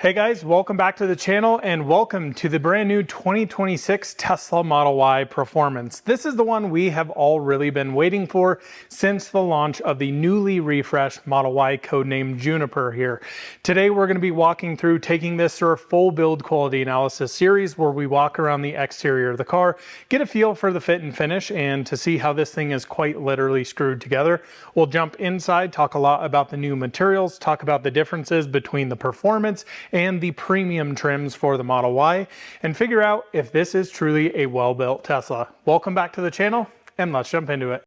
Hey guys, welcome back to the channel and welcome to the brand new 2026 Tesla Model Y Performance. This is the one we have all really been waiting for since the launch of the newly refreshed Model Y codenamed Juniper here. Today we're going to be walking through taking this through a full build quality analysis series where we walk around the exterior of the car, get a feel for the fit and finish, and to see how this thing is quite literally screwed together. We'll jump inside, talk a lot about the new materials, talk about the differences between the performance and the premium trims for the Model Y, and figure out if this is truly a well-built Tesla. Welcome back to the channel, and let's jump into it.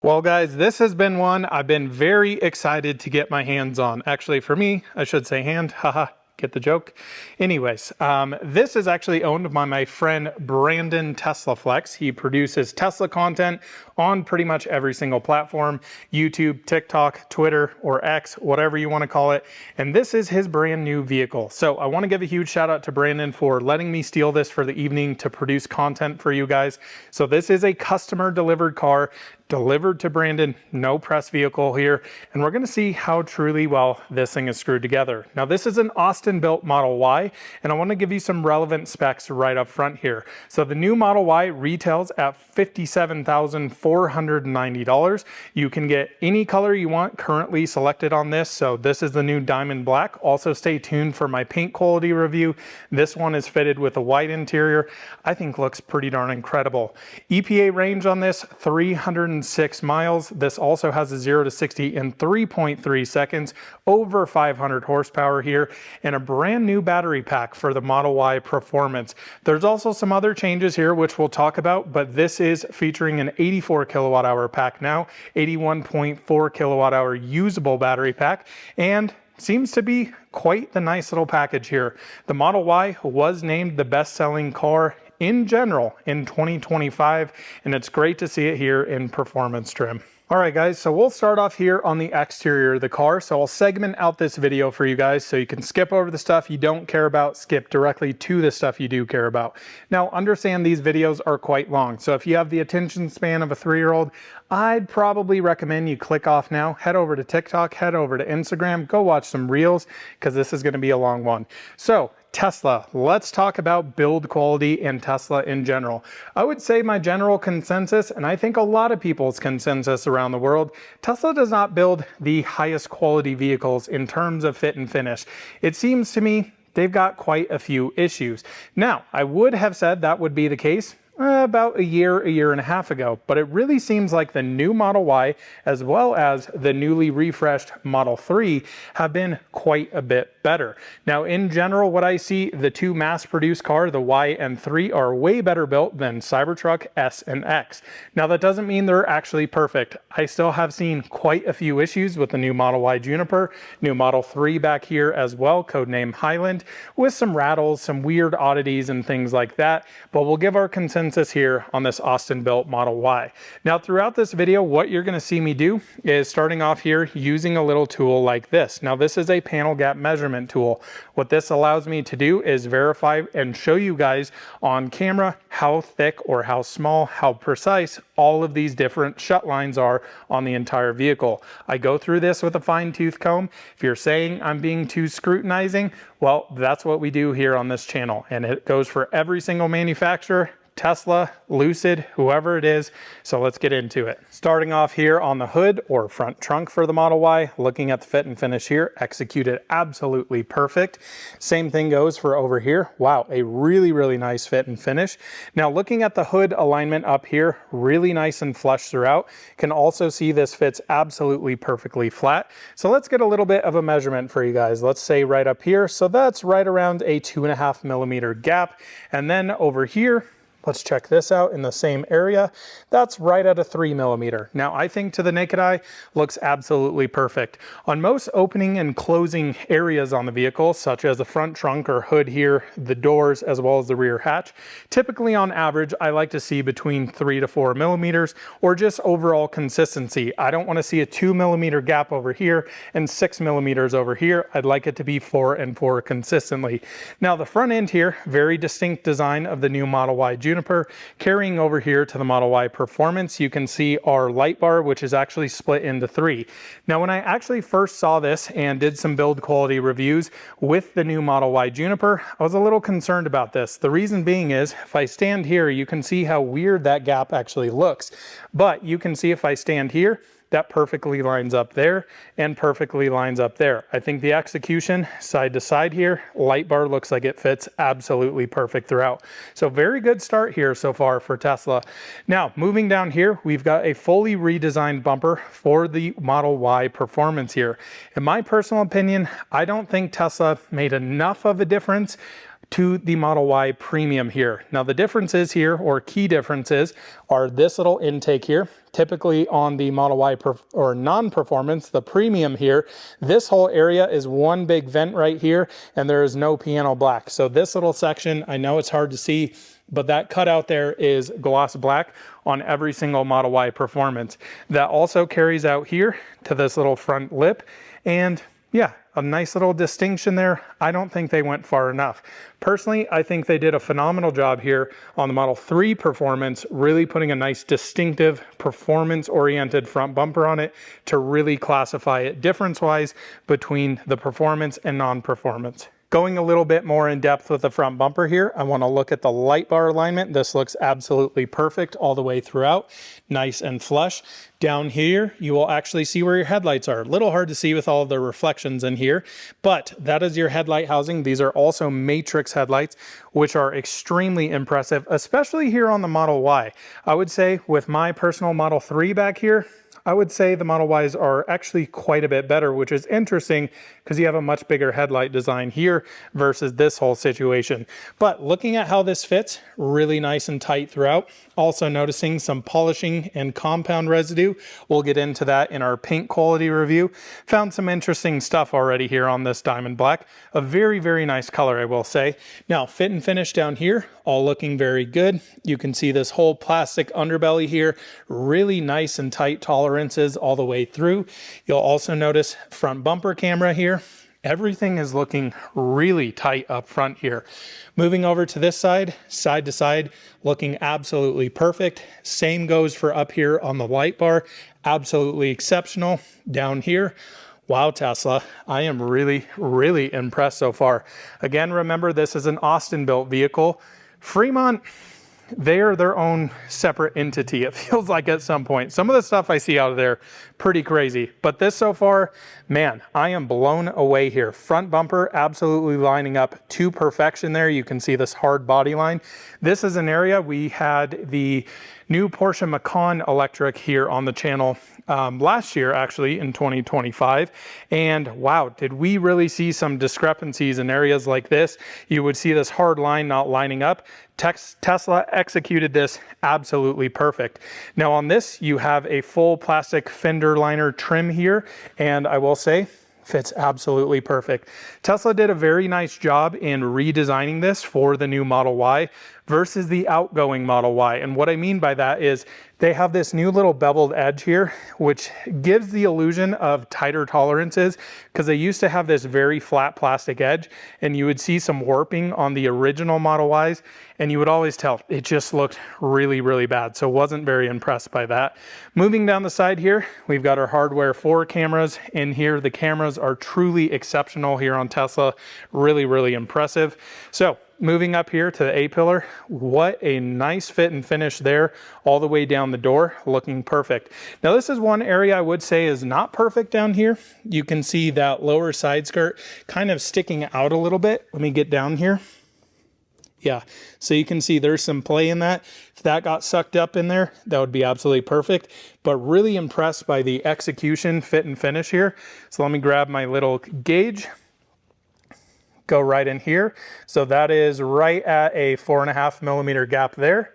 Well guys, this has been one I've been very excited to get my hands on. Actually, for me, I should say hand, haha. Get the joke? Anyways, this is actually owned by my friend Brandon Tesla Flex. He produces Tesla content on pretty much every single platform, YouTube, TikTok, Twitter, or X, whatever you want to call it. And this is his brand new vehicle. So I want to give a huge shout out to Brandon for letting me steal this for the evening to produce content for you guys. So this is a customer delivered car, delivered to Brandon, no press vehicle here, and we're going to see how truly well this thing is screwed together. Now this is an Austin built Model Y, and I want to give you some relevant specs right up front here. So the new Model Y retails at $57,490. You can get any color you want currently selected on this, so this is the new diamond black. Also stay tuned for my paint quality review. This one is fitted with a white interior. I think looks pretty darn incredible. EPA range on this, 306 miles. This also has a 0 to 60 in 3.3 seconds, over 500 horsepower here, and a brand new battery pack for the Model Y Performance. There's also some other changes here which we'll talk about, but this is featuring an 84 kilowatt hour pack now, 81.4 kilowatt hour usable battery pack, and seems to be quite the nice little package here. The Model Y was named the best-selling car in general in 2025, and it's great to see it here in performance trim. All right guys, so we'll start off here on the exterior of the car. So I'll segment out this video for you guys so you can skip over the stuff you don't care about, skip directly to the stuff you do care about. Now understand these videos are quite long, so if you have the attention span of a 3-year-old, I'd probably recommend you click off now, head over to TikTok, head over to Instagram, go watch some reels, because this is going to be a long one. So Tesla, let's talk about build quality and Tesla in general. I would say my general consensus, and I think a lot of people's consensus around the world, Tesla does not build the highest quality vehicles in terms of fit and finish. It seems to me they've got quite a few issues. Now, I would have said that would be the case about a year and a half ago, but it really seems like the new Model Y as well as the newly refreshed Model 3 have been quite a bit better. Now in general, what I see, the two mass-produced cars, the Y and 3, are way better built than Cybertruck S and X. Now that doesn't mean they're actually perfect. I still have seen quite a few issues with the new Model Y Juniper, new Model 3 back here as well, codename Highland, with some rattles, some weird oddities and things like that, but we'll give our consensus here on this Austin built Model Y. Now throughout this video, what you're going to see me do is starting off here using a little tool like this. Now this is a panel gap measurement tool. What this allows me to do is verify and show you guys on camera how thick or how small, how precise all of these different shut lines are on the entire vehicle. I go through this with a fine-tooth comb. If you're saying I'm being too scrutinizing, well, that's what we do here on this channel, and it goes for every single manufacturer, Tesla, Lucid, whoever it is. So let's get into it. Starting off here on the hood or front trunk for the Model Y, looking at the fit and finish here, executed absolutely perfect. Same thing goes for over here. Wow, a really nice fit and finish. Now looking at the hood alignment up here, really nice and flush throughout. Can also see this fits absolutely perfectly flat. So let's get a little bit of a measurement for you guys. Let's say right up here. So that's right around a 2.5 millimeter gap. And then over here, let's check this out in the same area. That's right at a 3 millimeter. Now I think to the naked eye looks absolutely perfect. On most opening and closing areas on the vehicle, such as the front trunk or hood here, the doors, as well as the rear hatch, typically on average, I like to see between 3 to 4 millimeters or just overall consistency. I don't want to see a 2 millimeter gap over here and 6 millimeters over here. I'd like it to be 4 and 4 consistently. Now the front end here, very distinct design of the new Model Y Juniper. Juniper. Carrying over here to the Model Y Performance, you can see our light bar, which is actually split into 3. Now, when I actually first saw this and did some build quality reviews with the new Model Y Juniper, I was a little concerned about this. The reason being is, if I stand here, you can see how weird that gap actually looks. But you can see if I stand here, that perfectly lines up there and perfectly lines up there. I think the execution side to side here, light bar looks like it fits absolutely perfect throughout. So very good start here so far for Tesla. Now, moving down here, we've got a fully redesigned bumper for the Model Y Performance here. In my personal opinion, I don't think Tesla made enough of a difference to the Model Y Premium here. Now the differences here, or key differences, are this little intake here. Typically on the Model Y or non-performance, the Premium here, this whole area is one big vent right here, and there is no piano black. So this little section, I know it's hard to see, but that cutout there is gloss black on every single Model Y Performance. That also carries out here to this little front lip, and yeah, a nice little distinction there. I don't think they went far enough. Personally, I think they did a phenomenal job here on the Model 3 Performance, really putting a nice distinctive performance-oriented front bumper on it to really classify it difference-wise between the Performance and non-Performance. Going a little bit more in depth with the front bumper here, I want to look at the light bar alignment. This looks absolutely perfect all the way throughout, nice and flush. Down here, you will actually see where your headlights are. A little hard to see with all of the reflections in here, but that is your headlight housing. These are also matrix headlights, which are extremely impressive, especially here on the Model Y. I would say with my personal Model 3 back here, I would say the Model Ys are actually quite a bit better, which is interesting because you have a much bigger headlight design here versus this whole situation. But looking at how this fits, really nice and tight throughout. Also noticing some polishing and compound residue. We'll get into that in our paint quality review. Found some interesting stuff already here on this diamond black. A very, very nice color, I will say. Now, fit and finish down here, all looking very good. You can see this whole plastic underbelly here, really nice and tight tolerances all the way through. You'll also notice front bumper camera here. Everything is looking really tight up front here. Moving over to this side to side, looking absolutely perfect. Same goes for up here on the light bar. Absolutely exceptional. Down here, wow, Tesla, I am really, really impressed so far. Again, remember, this is an Austin-built vehicle. Fremont, they are their own separate entity, it feels like at some point. Some of the stuff I see out of there, pretty crazy. But this so far, man, I am blown away here. Front bumper absolutely lining up to perfection there. You can see this hard body line. This is an area we had the new Porsche Macan electric here on the channel last year, actually in 2025. And wow, did we really see some discrepancies in areas like this? You would see this hard line not lining up. Tesla executed this absolutely perfect. Now on this, you have a full plastic fender liner trim here, and I will say, fits absolutely perfect. Tesla did a very nice job in redesigning this for the new Model Y versus the outgoing Model Y. And what I mean by that is they have this new little beveled edge here, which gives the illusion of tighter tolerances, because they used to have this very flat plastic edge, and you would see some warping on the original Model Ys, and you would always tell it just looked really, really bad. So wasn't very impressed by that. Moving down the side here, we've got our hardware 4 cameras in here. The cameras are truly exceptional here on Tesla. Really, really impressive. So moving up here to the A-pillar, what a nice fit and finish there, all the way down the door, looking perfect. Now this is one area I would say is not perfect down here. You can see that lower side skirt kind of sticking out a little bit. Let me get down here. Yeah, so you can see there's some play in that. If that got sucked up in there, that would be absolutely perfect. But really impressed by the execution, fit and finish here. So let me grab my little gauge. Go right in here. So that is right at a 4.5 millimeter gap there,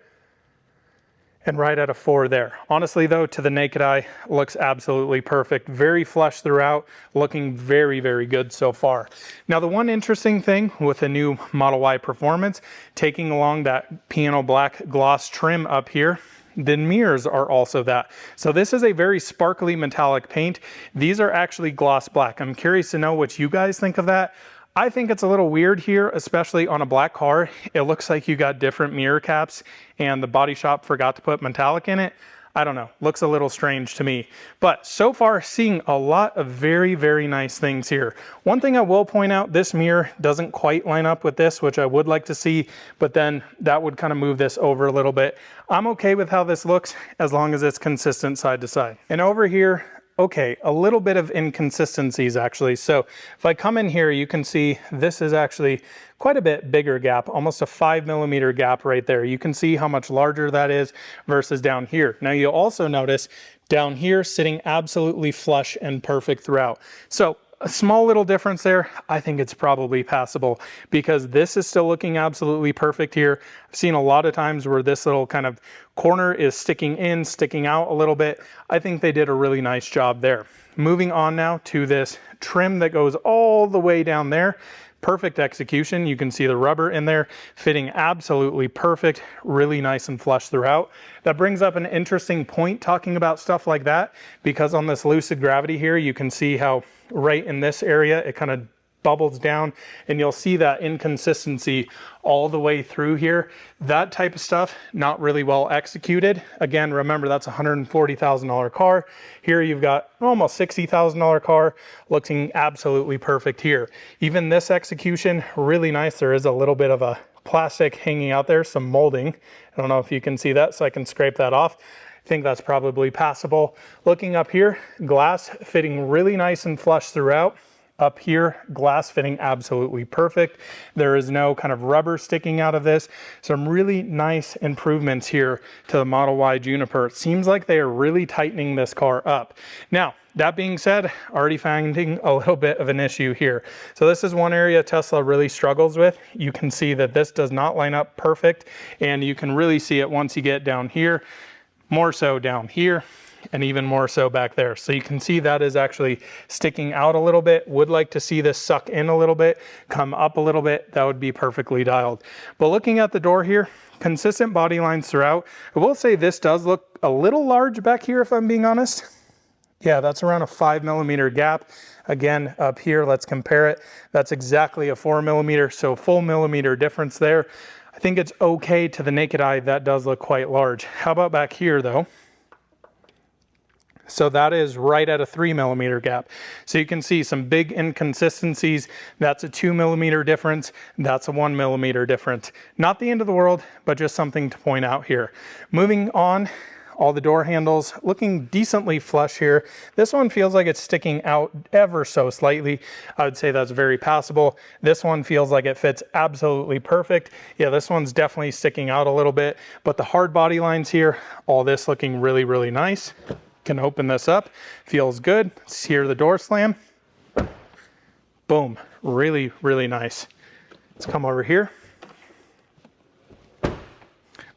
and right at a 4 there. Honestly though, to the naked eye, looks absolutely perfect. Very flush throughout, looking very, very good so far. Now the one interesting thing with the new Model Y Performance, taking along that piano black gloss trim up here, the mirrors are also that. So this is a very sparkly metallic paint. These are actually gloss black. I'm curious to know what you guys think of that. I think it's a little weird here, especially on a black car. It looks like you got different mirror caps and the body shop forgot to put metallic in it. I don't know, looks a little strange to me. But so far, seeing a lot of very, very nice things here. One thing I will point out, this mirror doesn't quite line up with this, which I would like to see, but then that would kind of move this over a little bit. I'm okay with how this looks as long as it's consistent side to side. And over here, okay, a little bit of inconsistencies actually. So if I come in here, you can see this is actually quite a bit bigger gap, almost a 5mm gap right there. You can see how much larger that is versus down here. Now you'll also notice down here sitting absolutely flush and perfect throughout. So a small little difference there. I think it's probably passable because this is still looking absolutely perfect here. I've seen a lot of times where this little kind of corner is sticking in, sticking out a little bit. I think they did a really nice job there. Moving on now to this trim that goes all the way down there. Perfect execution. You can see the rubber in there fitting absolutely perfect, really nice and flush throughout. That brings up an interesting point talking about stuff like that, because on this lucid gravity here, you can see how right in this area, it kind of bubbles down and you'll see that inconsistency all the way through here. That type of stuff, not really well executed. Again, remember that's a $140,000 car. Here you've got almost $60,000 car looking absolutely perfect here. Even this execution, really nice. There is a little bit of a plastic hanging out there, some molding. I don't know if you can see that, so I can scrape that off. I think that's probably passable. Looking up here, glass fitting really nice and flush throughout. Up here, glass fitting absolutely perfect. There is no kind of rubber sticking out of this. Some really nice improvements here to the Model Y Juniper. It seems like they are really tightening this car up. Now, that being said, already finding a little bit of an issue here. So this is one area Tesla really struggles with. You can see that this does not line up perfect, and you can really see it once you get down here, more so down here, and even more so back there. So you can see that is actually sticking out a little bit. Would like to see this suck in a little bit, come up a little bit. That would be perfectly dialed. But looking at the door here, consistent body lines throughout. I will say this does look a little large back here, if I'm being honest. Yeah, that's around a 5mm gap. Again, up here, let's compare it. That's exactly a 4mm, so full millimeter difference there. I think it's okay to the naked eye. That does look quite large. How about back here though? So that is right at a 3mm gap. So you can see some big inconsistencies. That's a 2mm difference. That's a 1mm difference. Not the end of the world, but just something to point out here. Moving on, all the door handles looking decently flush here. This one feels like it's sticking out ever so slightly. I would say that's very passable. This one feels like it fits absolutely perfect. Yeah, this one's definitely sticking out a little bit, but the hard body lines here, all this looking really, really nice. Can open this up, feels good. Let's hear the door slam. Boom, really, really nice. Let's come over here.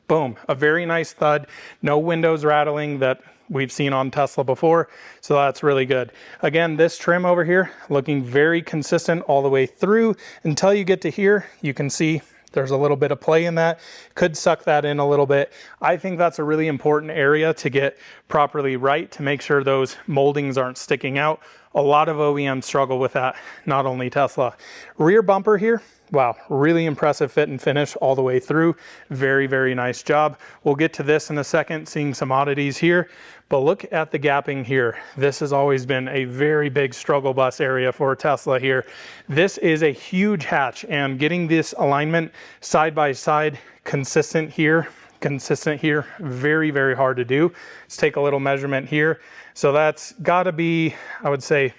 Boom, a very nice thud. No windows rattling that we've seen on Tesla before, so that's really good. Again, this trim over here looking very consistent all the way through until you get to here. You can see there's a little bit of play in that. Could suck that in a little bit. I think that's a really important area to get properly right, to make sure those moldings aren't sticking out. A lot of OEMs struggle with that, not only Tesla. Rear bumper here, wow, really impressive fit and finish all the way through. Very, very nice job. We'll get to this in a second, seeing some oddities here. But look at the gapping here. This has always been a very big struggle bus area for Tesla here. This is a huge hatch, and getting this alignment side by side, consistent here, very, very hard to do. Let's take a little measurement here. So that's gotta be, I would say,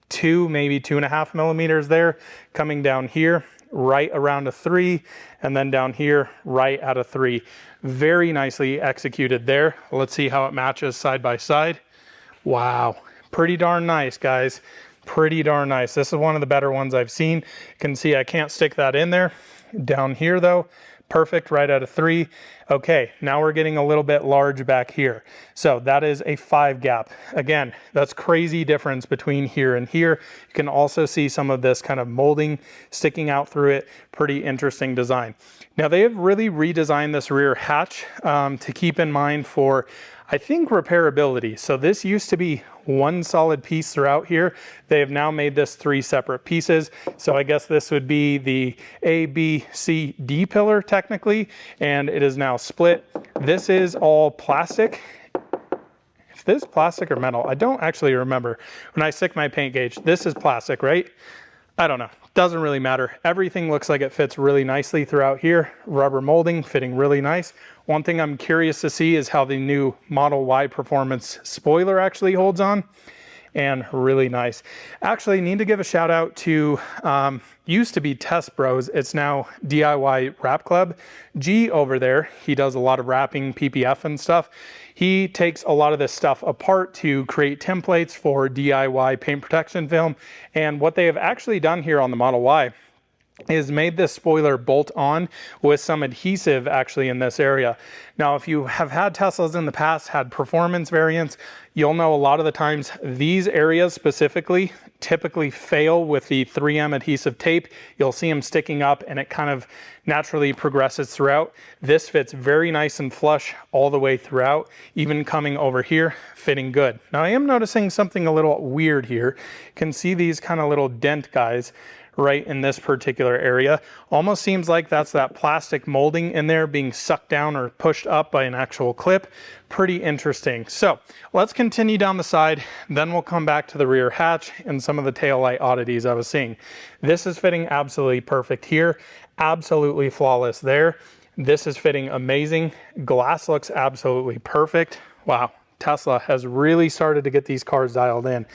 2, maybe 2.5mm there, coming down here, right around a 3, and then down here, right at a 3. Very nicely executed there. Let's see how it matches side by side. Wow, pretty darn nice, guys. Pretty darn nice. This is one of the better ones I've seen. You can see I can't stick that in there. Down here though, perfect, right at a 3. Okay, now we're getting a little bit large back here. So that is a 5 gap. Again, that's crazy difference between here and here. You can also see some of this kind of molding sticking out through it. Pretty interesting design. Now they have really redesigned this rear hatch to keep in mind for I think repairability. So this used to be one solid piece throughout here. They have now made this 3 separate pieces. So I guess this would be the A, B, C, D pillar technically, and it is now split. This is all plastic. Is this plastic or metal? I don't actually remember. When I stick my paint gauge, this is plastic, right? I don't know. Doesn't really matter. Everything looks like it fits really nicely throughout here. Rubber molding fitting really nice. One thing I'm curious to see is how the new Model Y Performance spoiler actually holds on. And really nice. Actually, need to give a shout out to, used to be Test Bros. It's now DIY Wrap Club. G over there, he does a lot of wrapping, PPF and stuff. He takes a lot of this stuff apart to create templates for DIY paint protection film. And what they have actually done here on the Model Y is made this spoiler bolt on with some adhesive actually in this area. Now, if you have had Teslas in the past, had performance variants, you'll know a lot of the times these areas specifically typically fail with the 3M adhesive tape. You'll see them sticking up and it kind of naturally progresses throughout. This fits very nice and flush all the way throughout, even coming over here, fitting good. Now I am noticing something a little weird here. You can see these kind of little dent guys right in this particular area. Almost seems like that's that plastic molding in there being sucked down or pushed up by an actual clip. Pretty interesting. So let's continue down the side, then we'll come back to the rear hatch and some of the taillight oddities I was seeing. This is fitting absolutely perfect here. Absolutely flawless there. This is fitting amazing. Glass looks absolutely perfect. Wow. Tesla has really started to get these cars dialed in.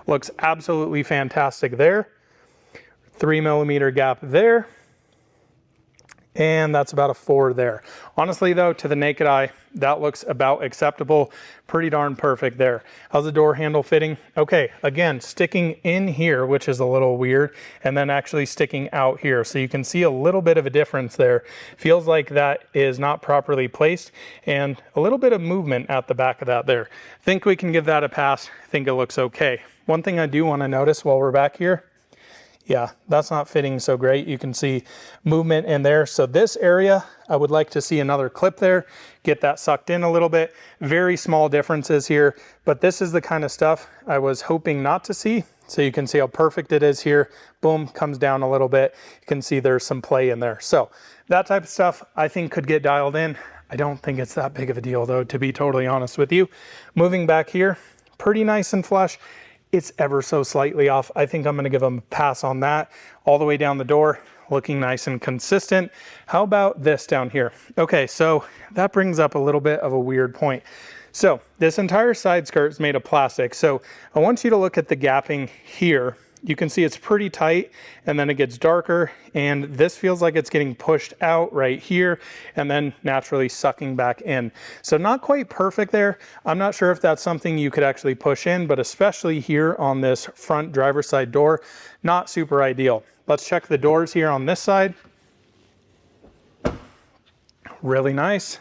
Looks absolutely fantastic there. 3mm gap there, and that's about a 4 there. Honestly though, to the naked eye, that looks about acceptable. Pretty darn perfect there. How's the door handle fitting? Okay, again, sticking in here, which is a little weird, and then actually sticking out here. So you can see a little bit of a difference there. Feels like that is not properly placed, and a little bit of movement at the back of that there. Think we can give that a pass. Think it looks okay. One thing I do want to notice while we're back here, yeah, that's not fitting so great. You can see movement in there. So this area, I would like to see another clip there, get that sucked in a little bit. Very small differences here, but this is the kind of stuff I was hoping not to see. So you can see how perfect it is here. Boom, comes down a little bit. You can see there's some play in there. So that type of stuff I think could get dialed in. I don't think it's that big of a deal though, to be totally honest with you. Moving back here, pretty nice and flush. It's ever so slightly off. I think I'm going to give them a pass on that. All the way down the door, looking nice and consistent. How about this down here? Okay, so that brings up a little bit of a weird point. So this entire side skirt is made of plastic. So I want you to look at the gapping here. You can see it's pretty tight, and then it gets darker, and this feels like it's getting pushed out right here and then naturally sucking back in. So not quite perfect there. I'm not sure if that's something you could actually push in, but especially here on this front driver's side door, not super ideal. Let's check the doors here on this side. Really nice.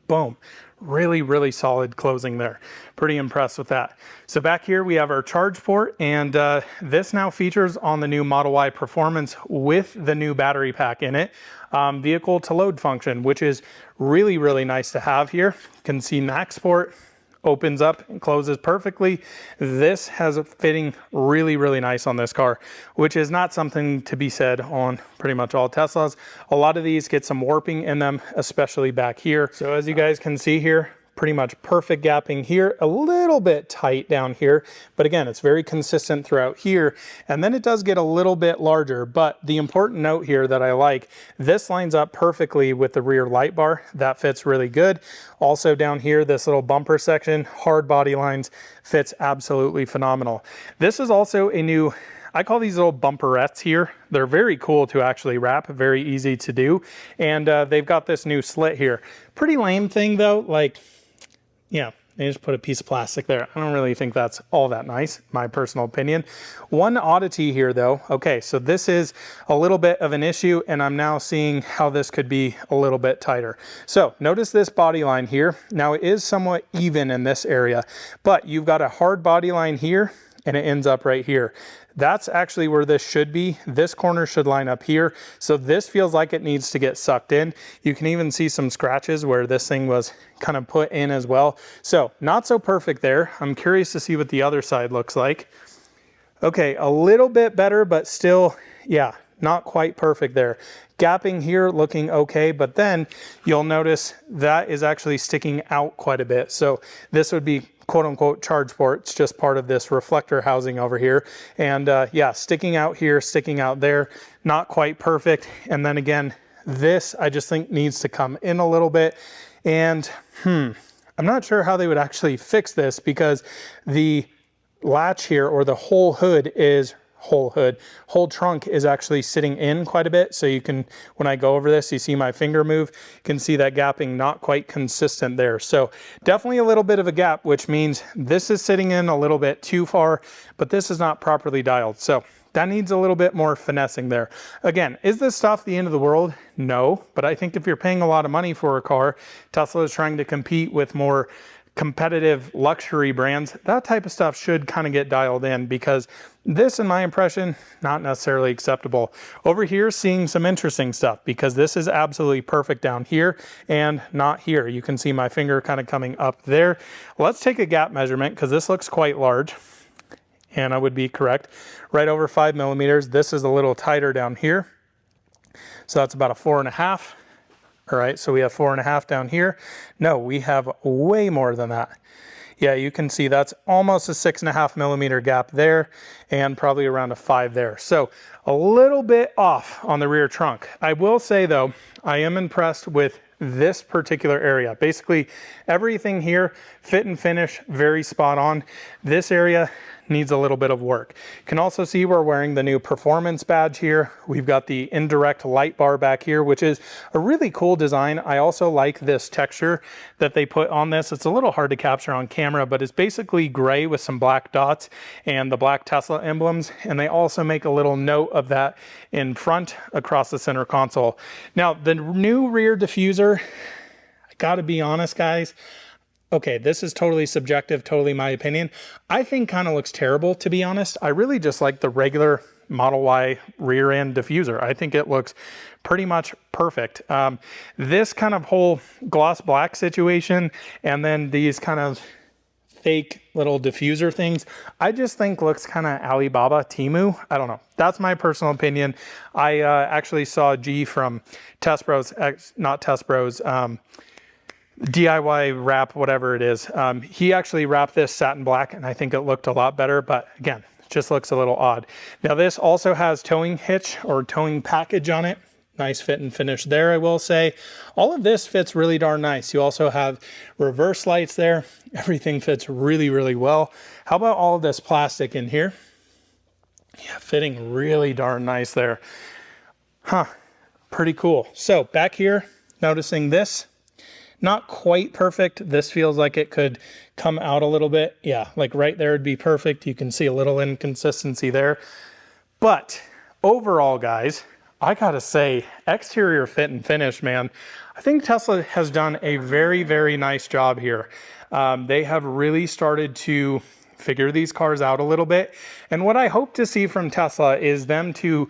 Boom. Really, really solid closing there. Pretty impressed with that. So back here we have our charge port, and this now features on the new Model Y Performance with the new battery pack in it. Vehicle to load function, which is really, really nice to have here. You can see max port opens up and closes perfectly. This has a fitting really, really nice on this car, which is not something to be said on pretty much all Teslas. A lot of these get some warping in them, especially back here. So as you guys can see here, pretty much perfect gapping here, a little bit tight down here, but again, it's very consistent throughout here. And then it does get a little bit larger, but the important note here that I like, this lines up perfectly with the rear light bar. That fits really good. Also down here, this little bumper section, hard body lines, fits absolutely phenomenal. This is also a new, I call these little bumperettes here. They're very cool to actually wrap, very easy to do. And they've got this new slit here. Pretty lame thing though, like, yeah, they just put a piece of plastic there. I don't really think that's all that nice, my personal opinion. One oddity here though, okay, so this is a little bit of an issue, and I'm now seeing how this could be a little bit tighter. So notice this body line here. Now it is somewhat even in this area, but you've got a hard body line here and it ends up right here. That's actually where this should be. This corner should line up here. So this feels like it needs to get sucked in. You can even see some scratches where this thing was kind of put in as well. So not so perfect there. I'm curious to see what the other side looks like. Okay, a little bit better, but still, yeah, not quite perfect there. Gapping here looking okay, but then you'll notice that is actually sticking out quite a bit. So this would be quote unquote charge port. It's just part of this reflector housing over here. And yeah, sticking out here, sticking out there, not quite perfect. And then again, this I just think needs to come in a little bit. And I'm not sure how they would actually fix this, because the latch here, or the whole trunk is actually sitting in quite a bit. So you can, when I go over this, you see my finger move, you can see that gapping not quite consistent there. So definitely a little bit of a gap, which means this is sitting in a little bit too far, but this is not properly dialed. So that needs a little bit more finessing there. Again, is this stuff the end of the world? No, but I think if you're paying a lot of money for a car, Tesla is trying to compete with more competitive luxury brands. That type of stuff should kind of get dialed in, because this, in my impression, not necessarily acceptable. Over here, seeing some interesting stuff, because this is absolutely perfect down here and not here. You can see my finger kind of coming up there. Let's take a gap measurement, because this looks quite large, and I would be correct. Right over 5 millimeters. This is a little tighter down here. So that's about a 4.5. All right, so we have 4.5 down here. No, we have way more than that. Yeah, you can see that's almost a 6.5 millimeter gap there, and probably around a 5 there. So a little bit off on the rear trunk. I will say though, I am impressed with this particular area. Basically everything here, fit and finish, very spot on. This area needs a little bit of work. You can also see we're wearing the new performance badge here. We've got the indirect light bar back here, which is a really cool design. I also like this texture that they put on this. It's a little hard to capture on camera, but it's basically gray with some black dots and the black Tesla emblems. And they also make a little note of that in front across the center console. Now, the new rear diffuser, I gotta be honest, guys. Okay, this is totally subjective, totally my opinion. I think kind of looks terrible, to be honest. I really just like the regular Model Y rear end diffuser. I think it looks pretty much perfect. This kind of whole gloss black situation, and then these kind of fake little diffuser things, I just think looks kind of Alibaba, Temu. I don't know. That's my personal opinion. I actually saw G from Test Bros, not Test Bros, DIY wrap, whatever it is. He actually wrapped this satin black, and I think it looked a lot better, but again, it just looks a little odd. Now this also has towing hitch or towing package on it. Nice fit and finish there, I will say. All of this fits really darn nice. You also have reverse lights there. Everything fits really, really well. How about all of this plastic in here? Yeah, fitting really darn nice there. Huh, pretty cool. So back here, noticing this. Not quite perfect. This feels like it could come out a little bit. Yeah, like right there would be perfect. You can see a little inconsistency there. But overall, guys, I gotta say, exterior fit and finish, man. I think Tesla has done a very, very nice job here. They have really started to figure these cars out a little bit. And what I hope to see from Tesla is them to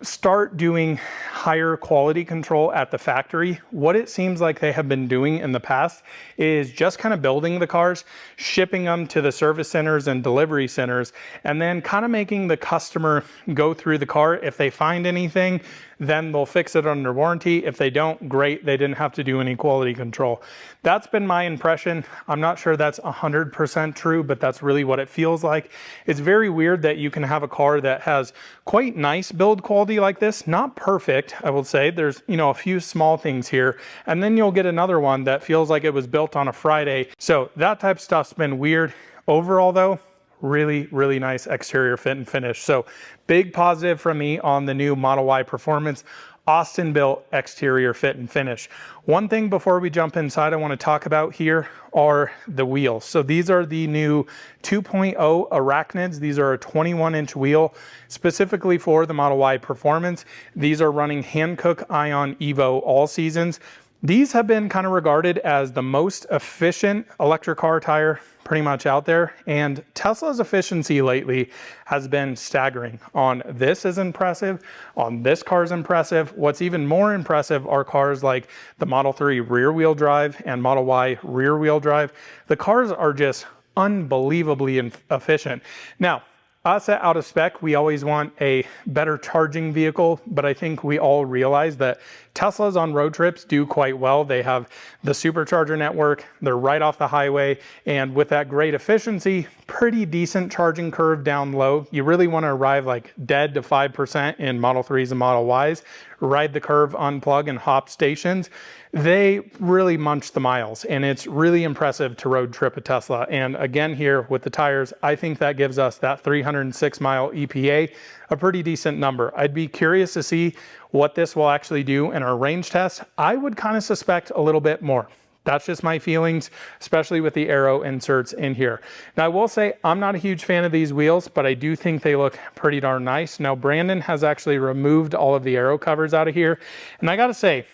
start doing higher quality control at the factory. What it seems like they have been doing in the past is just kind of building the cars, shipping them to the service centers and delivery centers, and then kind of making the customer go through the car. If they find anything, then they'll fix it under warranty. If they don't, great, they didn't have to do any quality control. That's been my impression. I'm not sure that's 100% true, but that's really what it feels like. It's very weird that you can have a car that has quite nice build quality like this. Not perfect, I will say. There's, you know, a few small things here, and then you'll get another one that feels like it was built on a Friday. So that type of stuff's been weird. Overall though, really, really nice exterior fit and finish. So big positive from me on the new Model Y Performance. Austin built exterior fit and finish. One thing before we jump inside I want to talk about here are the wheels. So these are the new 2.0 Arachnids. These are a 21-inch wheel specifically for the Model Y Performance. These are running Hankook Ion Evo all seasons. These have been kind of regarded as the most efficient electric car tire pretty much out there, and Tesla's efficiency lately has been staggering. On this is impressive, on this car is impressive. What's even more impressive are cars like the Model 3 rear wheel drive and Model Y rear wheel drive. The cars are just unbelievably efficient. Now, us at Out of Spec, we always want a better charging vehicle, but I think we all realize that Teslas on road trips do quite well. They have the supercharger network, they're right off the highway, and with that great efficiency, pretty decent charging curve down low. You really want to arrive like dead to 5% in Model 3s and Model Ys, ride the curve, unplug, and hop stations. They really munch the miles, and it's really impressive to road trip a Tesla. And again, here with the tires, I think that gives us that 306 mile EPA, a pretty decent number. I'd be curious to see what this will actually do in our range test. I would kind of suspect a little bit more. That's just my feelings, especially with the aero inserts in here. Now, I will say I'm not a huge fan of these wheels, but I do think they look pretty darn nice. Now, Brandon has actually removed all of the aero covers out of here, and I gotta say,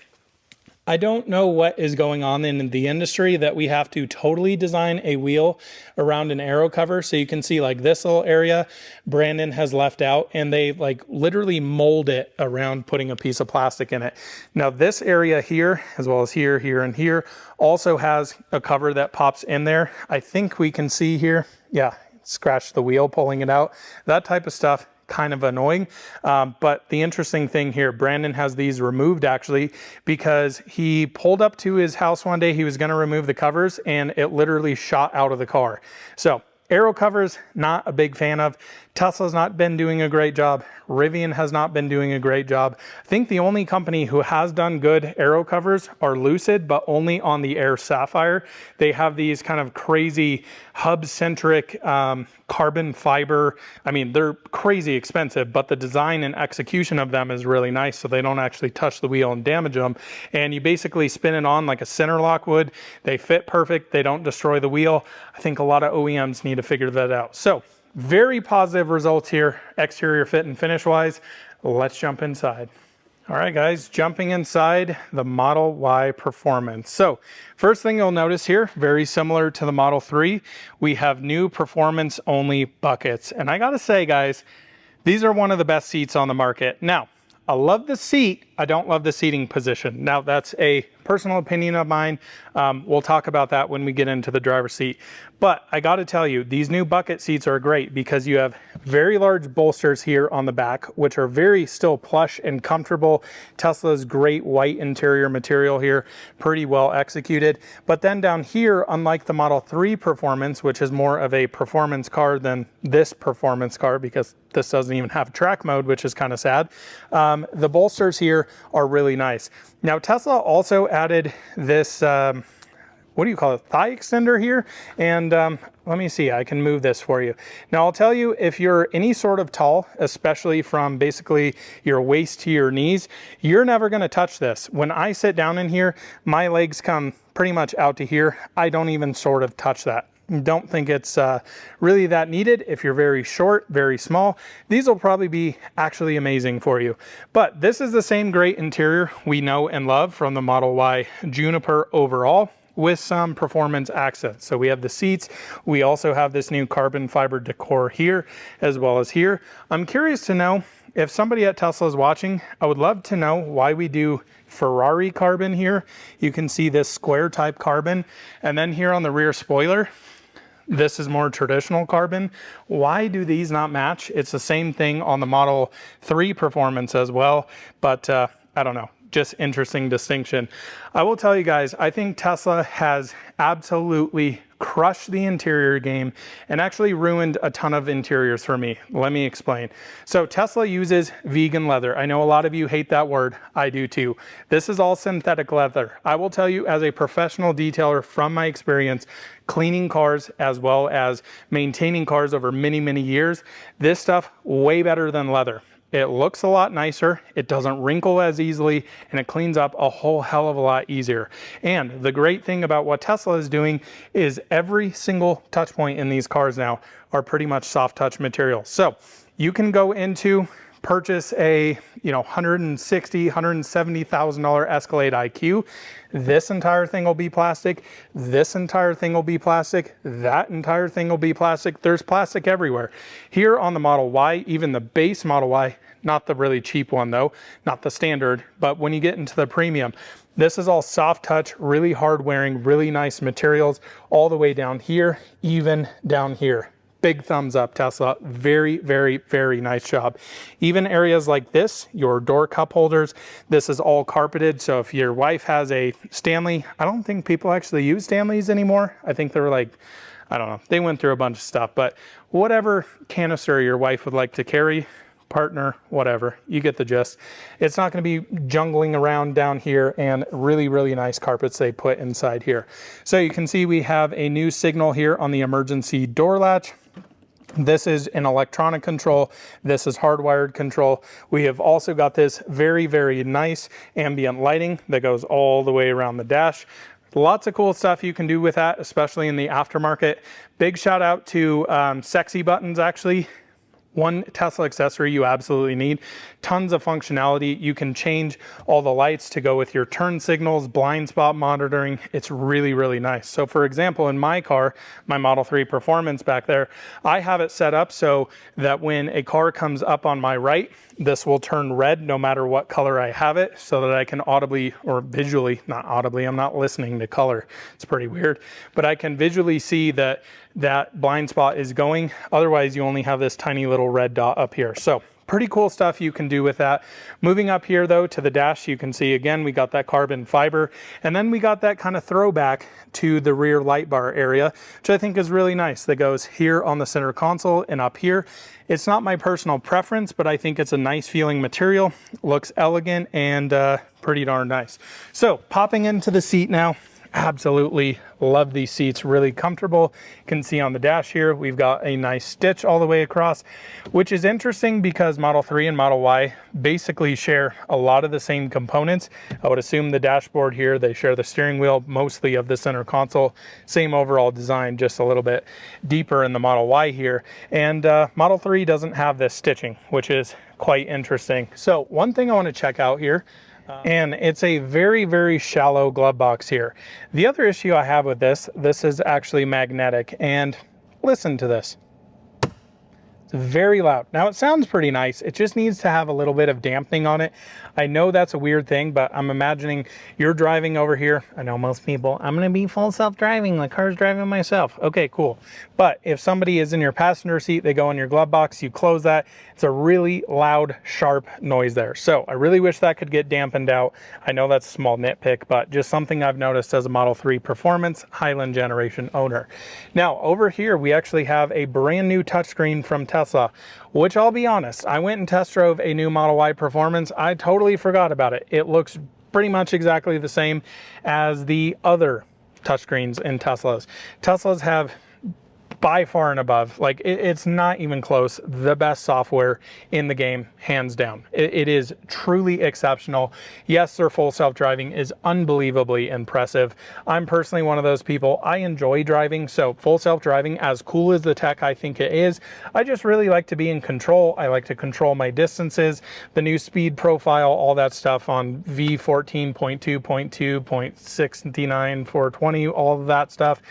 I don't know what is going on in the industry that we have to totally design a wheel around an aero cover. So you can see like this little area Brandon has left out, and they like literally mold it around putting a piece of plastic in it. Now this area here, as well as here, here, and here, also has a cover that pops in there. I think we can see here, yeah, scratch the wheel pulling it out. That type of stuff, kind of annoying. But the interesting thing here, Brandon has these removed actually because he pulled up to his house one day, he was going to remove the covers, and it literally shot out of the car. So aero covers, not a big fan of. Tesla's not been doing a great job. Rivian has not been doing a great job. I think the only company who has done good aero covers are Lucid, but only on the Air Sapphire. They have these kind of crazy hub-centric carbon fiber. I mean, they're crazy expensive, but the design and execution of them is really nice, so they don't actually touch the wheel and damage them. And you basically spin it on like a center lock would. They fit perfect. They don't destroy the wheel. I think a lot of OEMs need to figure that out. So very positive results here, exterior fit and finish wise. Let's jump inside. All right, guys, jumping inside the Model Y Performance. So first thing you'll notice here, very similar to the Model 3, we have new performance only buckets. And I gotta say, guys, these are one of the best seats on the market. Now, I love the seat, I don't love the seating position. Now, that's a personal opinion of mine. We'll talk about that when we get into the driver's seat. But I got to tell you, these new bucket seats are great because you have very large bolsters here on the back, which are very still plush and comfortable. Tesla's great white interior material here, pretty well executed. But then down here, unlike the Model 3 Performance, which is more of a performance car than this performance car because this doesn't even have track mode, which is kind of sad. The bolsters here are really nice. Now, Tesla also added this, what do you call it, thigh extender here. And let me see, I can move this for you. Now, I'll tell you, if you're any sort of tall, especially from basically your waist to your knees, you're never going to touch this. When I sit down in here, my legs come pretty much out to here. I don't even sort of touch that. Don't think it's really that needed. If you're very short, very small, these will probably be actually amazing for you. But this is the same great interior we know and love from the Model Y Juniper overall, with some performance accents. So we have the seats. We also have this new carbon fiber decor here, as well as here. I'm curious to know if somebody at Tesla is watching. I would love to know why we do Ferrari carbon here. You can see this square type carbon. And then here on the rear spoiler, this is more traditional carbon. Why do these not match? It's the same thing on the Model 3 Performance as well, but I don't know. Just interesting distinction. I will tell you guys, I think Tesla has absolutely crushed the interior game and actually ruined a ton of interiors for me. Let me explain. So Tesla uses vegan leather. I know a lot of you hate that word. I do too. This is all synthetic leather. I will tell you, as a professional detailer from my experience cleaning cars as well as maintaining cars over many, many years, this stuff way better than leather. It looks a lot nicer, it doesn't wrinkle as easily, and it cleans up a whole hell of a lot easier. And the great thing about what Tesla is doing is every single touch point in these cars now are pretty much soft touch material. So you can go into purchase a, you know, $160,000, $170,000 Escalade IQ, this entire thing will be plastic, this entire thing will be plastic, that entire thing will be plastic. There's plastic everywhere. Here on the Model Y, even the base Model Y, not the really cheap one though, not the standard, but when you get into the premium, this is all soft touch, really hard wearing, really nice materials all the way down here, even down here. Big thumbs up, Tesla. Very, very, very nice job. Even areas like this, your door cup holders, this is all carpeted. So if your wife has a Stanley, I don't think people actually use Stanleys anymore. I think they were like, I don't know, they went through a bunch of stuff, but whatever canister your wife would like to carry, partner, whatever, you get the gist. It's not going to be jungling around down here, and really, really nice carpets they put inside here. So you can see we have a new signal here on the emergency door latch. This is an electronic control. This is hardwired control. We have also got this very, very nice ambient lighting that goes all the way around the dash. Lots of cool stuff you can do with that, especially in the aftermarket. Big shout out to Sexy Buttons, actually. One Tesla accessory you absolutely need. Tons of functionality. You can change all the lights to go with your turn signals, blind spot monitoring. It's really, really nice. So for example, in my car, my Model 3 Performance back there, I have it set up so that when a car comes up on my right, this will turn red no matter what color I have it, so that I can audibly or visually, not audibly, I'm not listening to color. It's pretty weird, but I can visually see that that blind spot is going. Otherwise, you only have this tiny little red dot up here. So pretty cool stuff you can do with that. Moving up here though to the dash, you can see again, we got that carbon fiber, and then we got that kind of throwback to the rear light bar area, which I think is really nice. That goes here on the center console and up here. It's not my personal preference, but I think it's a nice feeling material. Looks elegant and pretty darn nice. So popping into the seat now, absolutely love these seats, really comfortable. You can see on the dash here, we've got a nice stitch all the way across, which is interesting because Model 3 and Model Y basically share a lot of the same components. I would assume the dashboard here, they share the steering wheel, mostly of the center console, same overall design, just a little bit deeper in the Model Y here. And Model 3 doesn't have this stitching, which is quite interesting. So one thing I want to check out here, and it's a very, very shallow glove box here. The other issue I have with this is actually magnetic, and listen to this. It's very loud. Now it sounds pretty nice. It just needs to have a little bit of dampening on it. I know that's a weird thing, but I'm imagining you're driving over here. I know most people, I'm going to be full self-driving. The car's driving myself. Okay, cool. But if somebody is in your passenger seat, they go in your glove box, you close that. It's a really loud, sharp noise there. So I really wish that could get dampened out. I know that's a small nitpick, but just something I've noticed as a Model 3 Performance Highland generation owner. Now over here, we actually have a brand new touchscreen from Tesla, which I'll be honest, I went and test drove a new Model Y Performance. I totally forgot about it. It looks pretty much exactly the same as the other touchscreens in Teslas. Teslas have by far and above, like it's not even close, the best software in the game, hands down. It is truly exceptional. Yes, their full self-driving is unbelievably impressive. I'm personally one of those people, I enjoy driving, so full self-driving, as cool as the tech I think it is, I just really like to be in control. I like to control my distances, the new speed profile, all that stuff on V14.2.2, 0.69, 420, all of that stuff.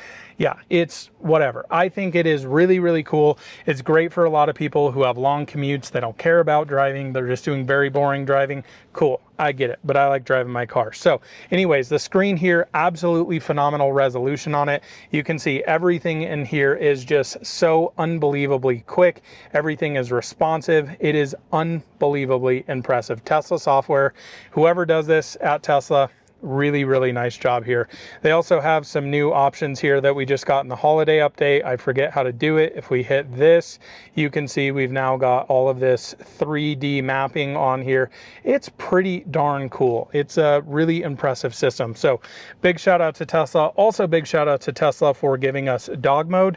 Yeah, it's whatever. I think it is really, really cool. It's great for a lot of people who have long commutes. They don't care about driving. They're just doing very boring driving. Cool, I get it, but I like driving my car. So anyways, the screen here, absolutely phenomenal resolution on it. You can see everything in here is just so unbelievably quick. Everything is responsive. It is unbelievably impressive. Tesla software, whoever does this at Tesla, really, really nice job here. They also have some new options here that we just got in the holiday update. I forget how to do it. If we hit this, you can see we've now got all of this 3D mapping on here. It's pretty darn cool. It's a really impressive system. So big shout out to Tesla. Also big shout out to Tesla for giving us dog mode.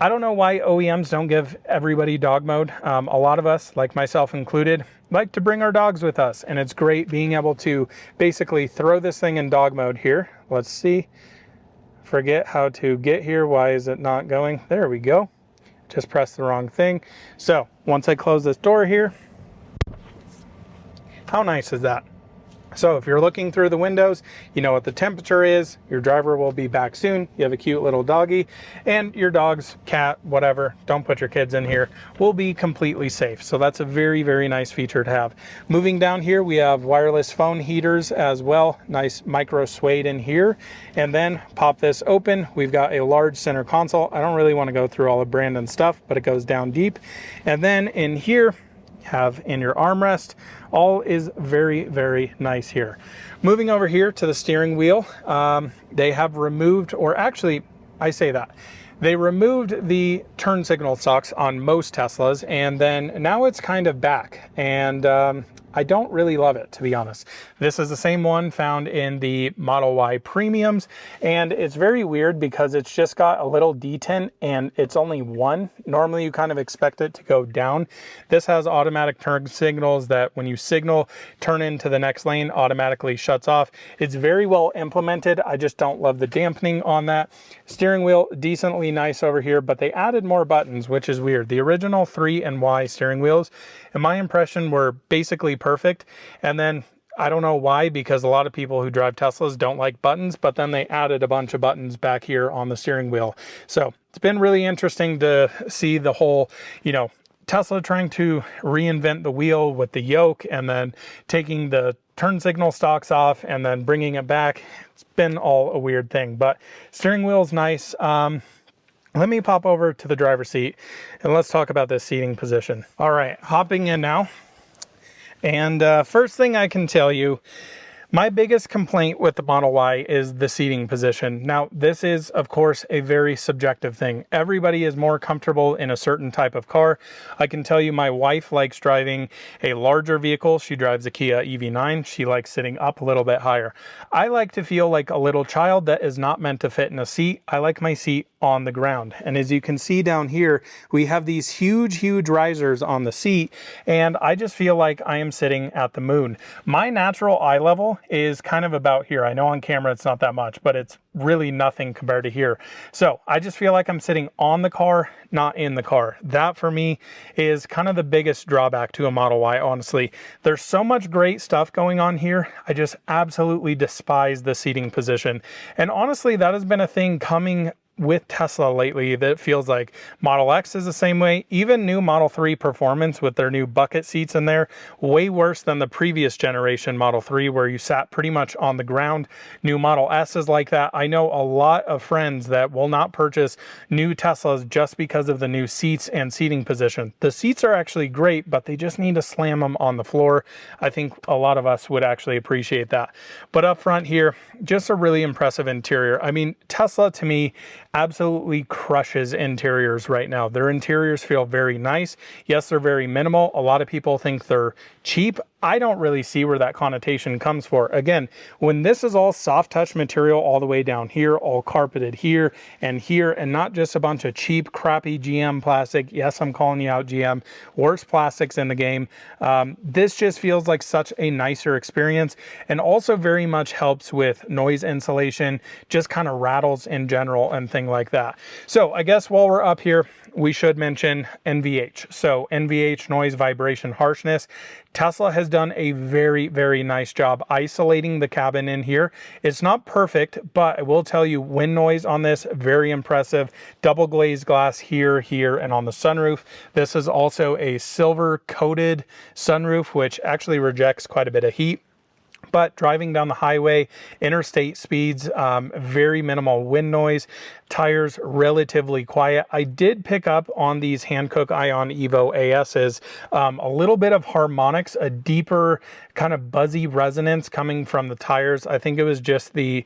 I don't know why OEMs don't give everybody dog mode. A lot of us, like myself included, like to bring our dogs with us, and it's great being able to basically throw this thing in dog mode here. Let's see. Forget how to get here. Why is it not going? There we go. Just press the wrong thing. So once I close this door here, How nice is that? So if you're looking through the windows, you know what the temperature is, your driver will be back soon, you have a cute little doggy, and your dog's, cat, whatever, don't put your kids in here, will be completely safe. So that's a very, very nice feature to have. Moving down here, we have wireless phone heaters as well, nice micro suede in here. And then pop this open, we've got a large center console. I don't really want to go through all of Brandon's stuff, but it goes down deep. And then in here, have in your armrest. All is very, very nice here. Moving over here to the steering wheel, they have removed, or actually I say that, they removed the turn signal socks on most Teslas, and then now it's kind of back, and I don't really love it, to be honest. This is the same one found in the Model Y Premiums, and it's very weird because it's just got a little detent and it's only one. Normally you kind of expect it to go down. This has automatic turn signals that when you signal, turn into the next lane, automatically shuts off. It's very well implemented. I just don't love the dampening on that. Steering wheel, decently nice over here, but they added more buttons, which is weird. The original 3 and Y steering wheels, in my impression, were basically perfect. And then I don't know why, because a lot of people who drive Teslas don't like buttons, but then they added a bunch of buttons back here on the steering wheel. So it's been really interesting to see the whole, Tesla trying to reinvent the wheel with the yoke and then taking the turn signal stalks off and then bringing it back. It's been all a weird thing, but steering wheel's nice. Let me pop over to the driver's seat and let's talk about this seating position. All right, hopping in now. And first thing I can tell you, my biggest complaint with the Model Y is the seating position. Now, this is, of course, a very subjective thing. Everybody is more comfortable in a certain type of car. I can tell you my wife likes driving a larger vehicle. She drives a Kia EV9. She likes sitting up a little bit higher. I like to feel like a little child that is not meant to fit in a seat. I like my seat on the ground. And as you can see down here, we have these huge, huge risers on the seat, and I just feel like I am sitting at the moon. My natural eye level is kind of about here. I know on camera it's not that much, but it's really nothing compared to here. So I just feel like I'm sitting on the car, not in the car. That for me is kind of the biggest drawback to a Model Y, honestly. There's so much great stuff going on here. I just absolutely despise the seating position. And honestly, that has been a thing coming with Tesla lately that feels like. Model X is the same way. Even new Model 3 Performance with their new bucket seats in there, way worse than the previous generation Model 3 where you sat pretty much on the ground. New Model S is like that. I know a lot of friends that will not purchase new Teslas just because of the new seats and seating position. The seats are actually great, but they just need to slam them on the floor. I think a lot of us would actually appreciate that. But up front here, just a really impressive interior. I mean, Tesla to me absolutely crushes interiors right now. Their interiors feel very nice. Yes, they're very minimal. A lot of people think they're cheap. I don't really see where that connotation comes for. Again, when this is all soft touch material all the way down here, all carpeted here, and not just a bunch of cheap, crappy GM plastic. Yes, I'm calling you out, GM. Worst plastics in the game. This just feels like such a nicer experience, and also very much helps with noise insulation, just kind of rattles in general and things like that. So I guess while we're up here, we should mention NVH. So NVH, noise, vibration, harshness. Tesla has done a very, very nice job isolating the cabin in here. It's not perfect, but I will tell you, wind noise on this, very impressive. Double glazed glass here, and on the sunroof. This is also a silver coated sunroof, which actually rejects quite a bit of heat. But driving down the highway, interstate speeds, very minimal wind noise. Tires relatively quiet. I did pick up on these Hankook Ion Evo ASs a little bit of harmonics, a deeper kind of buzzy resonance coming from the tires. I think it was just the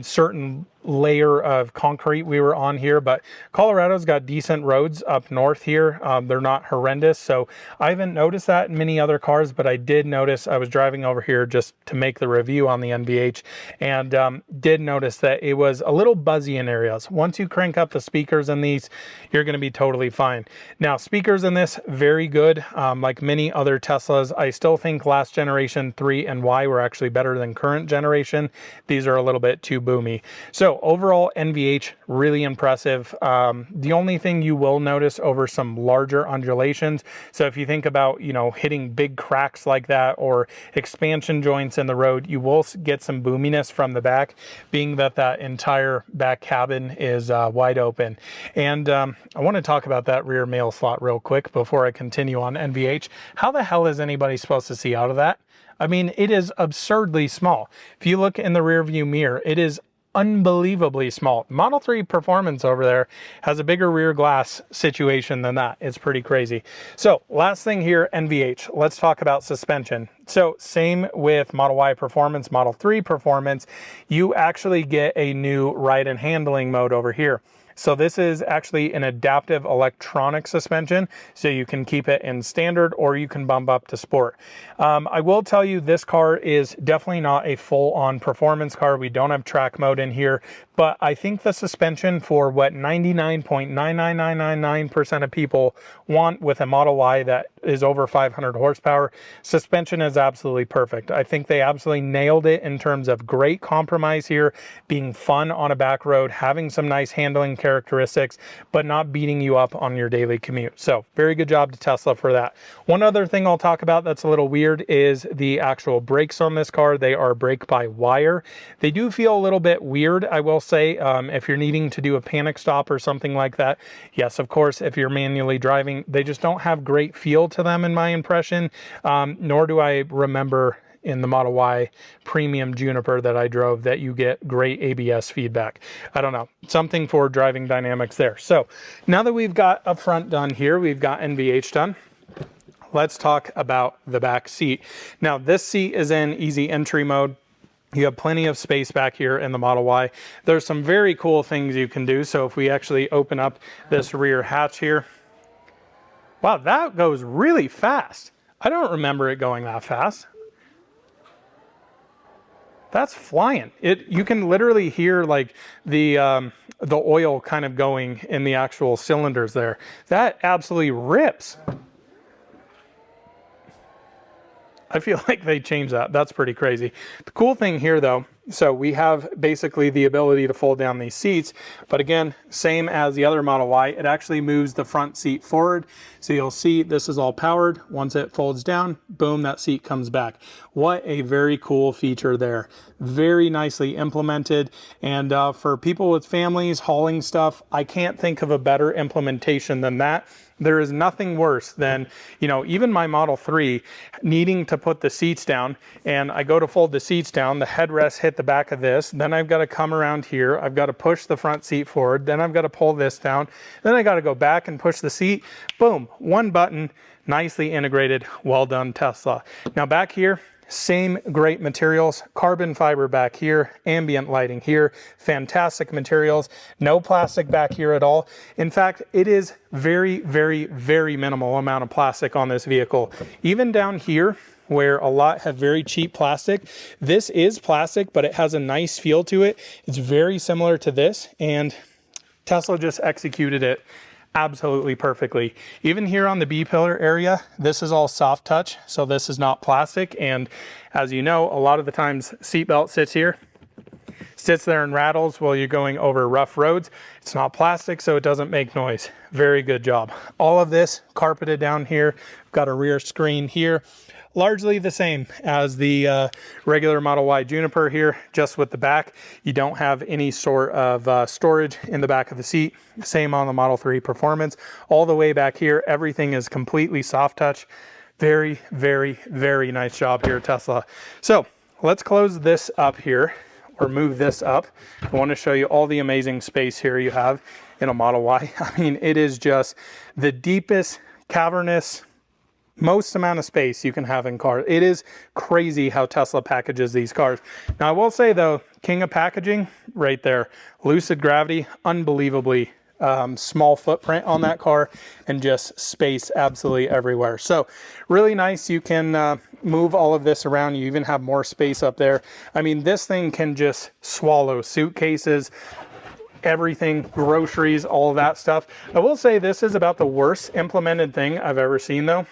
certain layer of concrete we were on here, but Colorado's got decent roads up north here. They're not horrendous, so I haven't noticed that in many other cars, but I did notice. I was driving over here just to make the review on the NVH, and did notice that it was a little buzzy in areas. Once you crank up the speakers in these, you're going to be totally fine. Now, speakers in this, very good. Like many other Teslas, I still think last generation 3 and Y were actually better than current generation. These are a little bit too boomy. So So overall, NVH, really impressive. The only thing you will notice over some larger undulations, so if you think about, you know, hitting big cracks like that or expansion joints in the road, you will get some boominess from the back, being that that entire back cabin is wide open. And I want to talk about that rear mail slot real quick before I continue on NVH. How the hell is anybody supposed to see out of that? I mean, it is absurdly small. If you look in the rear view mirror, it is unbelievably small. Model 3 Performance over there has a bigger rear glass situation than that. It's pretty crazy. So last thing here, NVH. Let's talk about suspension. So same with Model Y Performance, Model 3 Performance, you actually get a new ride and handling mode over here. So this is actually an adaptive electronic suspension, so you can keep it in standard or you can bump up to sport. I will tell you, this car is definitely not a full-on performance car. We don't have track mode in here, but I think the suspension for what 99.99999% of people want with a Model Y that is over 500 horsepower, suspension is absolutely perfect. I think they absolutely nailed it in terms of great compromise here, being fun on a back road, having some nice handling characteristics, but not beating you up on your daily commute. So very good job to Tesla for that. One other thing I'll talk about that's a little weird is the actual brakes on this car. They are brake-by-wire. They do feel a little bit weird, I will say, if you're needing to do a panic stop or something like that. Yes, of course, if you're manually driving, they just don't have great feel to them in my impression, nor do I remember in the Model Y Premium Juniper that I drove that you get great ABS feedback. I don't know, something for driving dynamics there. So now that we've got up front done here, we've got NVH done, let's talk about the back seat. Now this seat is in easy entry mode. You have plenty of space back here in the Model Y. There's some very cool things you can do. So if we actually open up this rear hatch here, wow, that goes really fast. I don't remember it going that fast. That's flying. You can literally hear like the oil kind of going in the actual cylinders there. That absolutely rips. I feel like they changed that. That's pretty crazy. The cool thing here though, so we have basically the ability to fold down these seats, but again, same as the other Model Y, it actually moves the front seat forward. So you'll see this is all powered. Once it folds down, boom, that seat comes back. What a very cool feature there. Very nicely implemented. And for people with families hauling stuff, I can't think of a better implementation than that. There is nothing worse than, you know, even my Model 3 needing to put the seats down, and I go to fold the seats down, the headrests hit the back of this, then I've got to come around here, I've got to push the front seat forward, then I've got to pull this down, then I got to go back and push the seat, boom, one button, nicely integrated, well done Tesla. Now back here, same great materials, carbon fiber back here, ambient lighting here, fantastic materials, no plastic back here at all. In fact, it is very, very, very minimal amount of plastic on this vehicle. Even down here, where a lot have very cheap plastic, this is plastic, but it has a nice feel to it. It's very similar to this, and Tesla just executed it absolutely perfectly. Even here on the B-pillar area, this is all soft touch, so this is not plastic. And as you know, a lot of the times seatbelt sits here, sits there and rattles while you're going over rough roads. It's not plastic, so it doesn't make noise. Very good job. All of this carpeted down here. We've got a rear screen here. Largely the same as the regular Model Y Juniper here, just with the back. You don't have any sort of storage in the back of the seat. Same on the Model 3 Performance. All the way back here, everything is completely soft touch. Very, very, very nice job here, Tesla. So let's close this up here, or move this up. I want to show you all the amazing space here you have in a Model Y. I mean, it is just the deepest, cavernous, most amount of space you can have in cars. It is crazy how Tesla packages these cars. Now I will say though, king of packaging right there, Lucid Gravity, unbelievably small footprint on that car, and just space absolutely everywhere. So really nice. You can move all of this around. You even have more space up there. I mean, this thing can just swallow suitcases, everything, groceries, all of that stuff. I will say this is about the worst implemented thing I've ever seen though.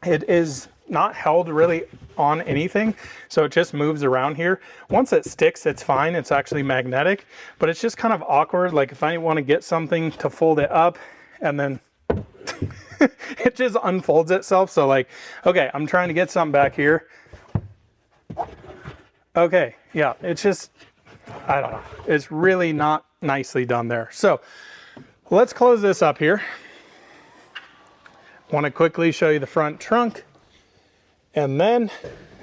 It is not held really on anything, so it just moves around here. Once it sticks, it's fine. It's actually magnetic, but it's just kind of awkward. Like if I want to get something to fold it up and then it just unfolds itself. So like, okay, I'm trying to get something back here. Okay, yeah, it's just, I don't know. It's really not nicely done there. So let's close this up here. Want to quickly show you the front trunk, and then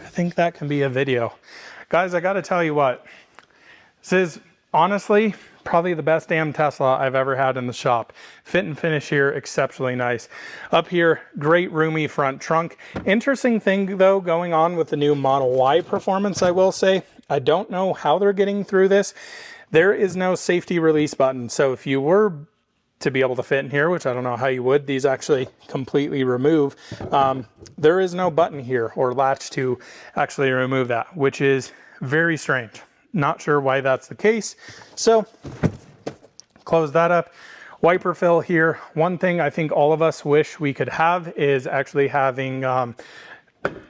I think that can be a video. Guys, I got to tell you what, this is honestly probably the best damn Tesla I've ever had in the shop. Fit and finish here, exceptionally nice. Up here, great roomy front trunk. Interesting thing though going on with the new Model Y performance, I will say, I don't know how they're getting through this. There is no safety release button. So if you were to be able to fit in here, which I don't know how you would, these actually completely remove. There is no button here or latch to actually remove that, which is very strange. Not sure why that's the case. So close that up. Wiper fill here. One thing I think all of us wish we could have is actually having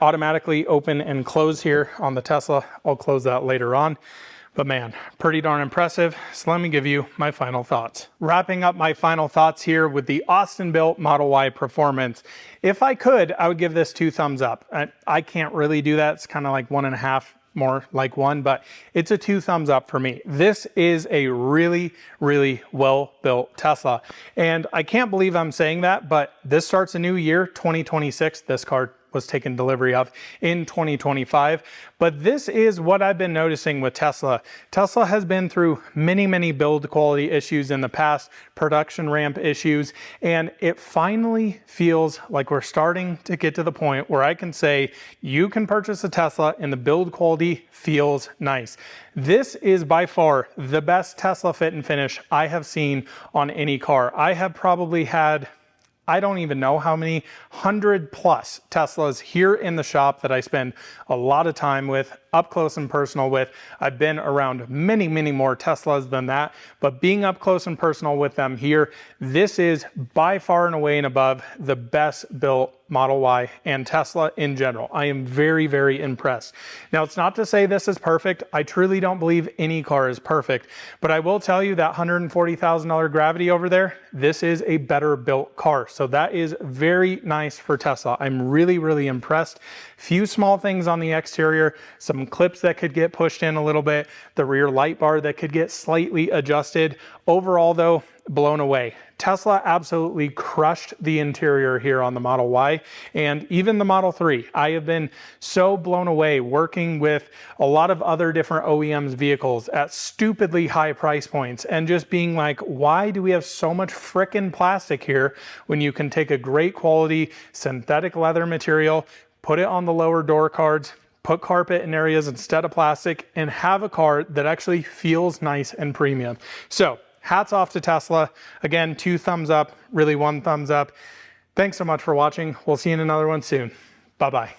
automatically open and close here on the Tesla. I'll close that later on. But man, pretty darn impressive. So let me give you my final thoughts. Wrapping up my final thoughts here with the Austin-built Model Y performance. If I could, I would give this 2 thumbs up. I can't really do that. It's kind of like 1.5, more like 1, but it's a 2 thumbs up for me. This is a really, really well-built Tesla. And I can't believe I'm saying that, but this starts a new year, 2026. This car was taken delivery of in 2025. But this is what I've been noticing with Tesla. Tesla has been through many, many build quality issues in the past, production ramp issues, and it finally feels like we're starting to get to the point where I can say you can purchase a Tesla and the build quality feels nice. This is by far the best Tesla fit and finish I have seen on any car. I have probably had, I don't even know how many 100+ Teslas here in the shop that I spend a lot of time with, up close and personal with. I've been around many, many more Teslas than that, but being up close and personal with them here, this is by far and away and above the best built Model Y and Tesla in general. I am very, very impressed. Now, it's not to say this is perfect. I truly don't believe any car is perfect, but I will tell you that $140,000 Gravity over there, this is a better built car. So that is very nice for Tesla. I'm really, really impressed. Few small things on the exterior, some clips that could get pushed in a little bit, the rear light bar that could get slightly adjusted. Overall though, blown away. Tesla absolutely crushed the interior here on the Model Y and even the Model 3. I have been so blown away working with a lot of other different OEMs vehicles at stupidly high price points and just being like, why do we have so much frickin' plastic here when you can take a great quality synthetic leather material, put it on the lower door cards, put carpet in areas instead of plastic, and have a car that actually feels nice and premium. So hats off to Tesla. Again, 2 thumbs up, really 1 thumbs up. Thanks so much for watching. We'll see you in another one soon. Bye-bye.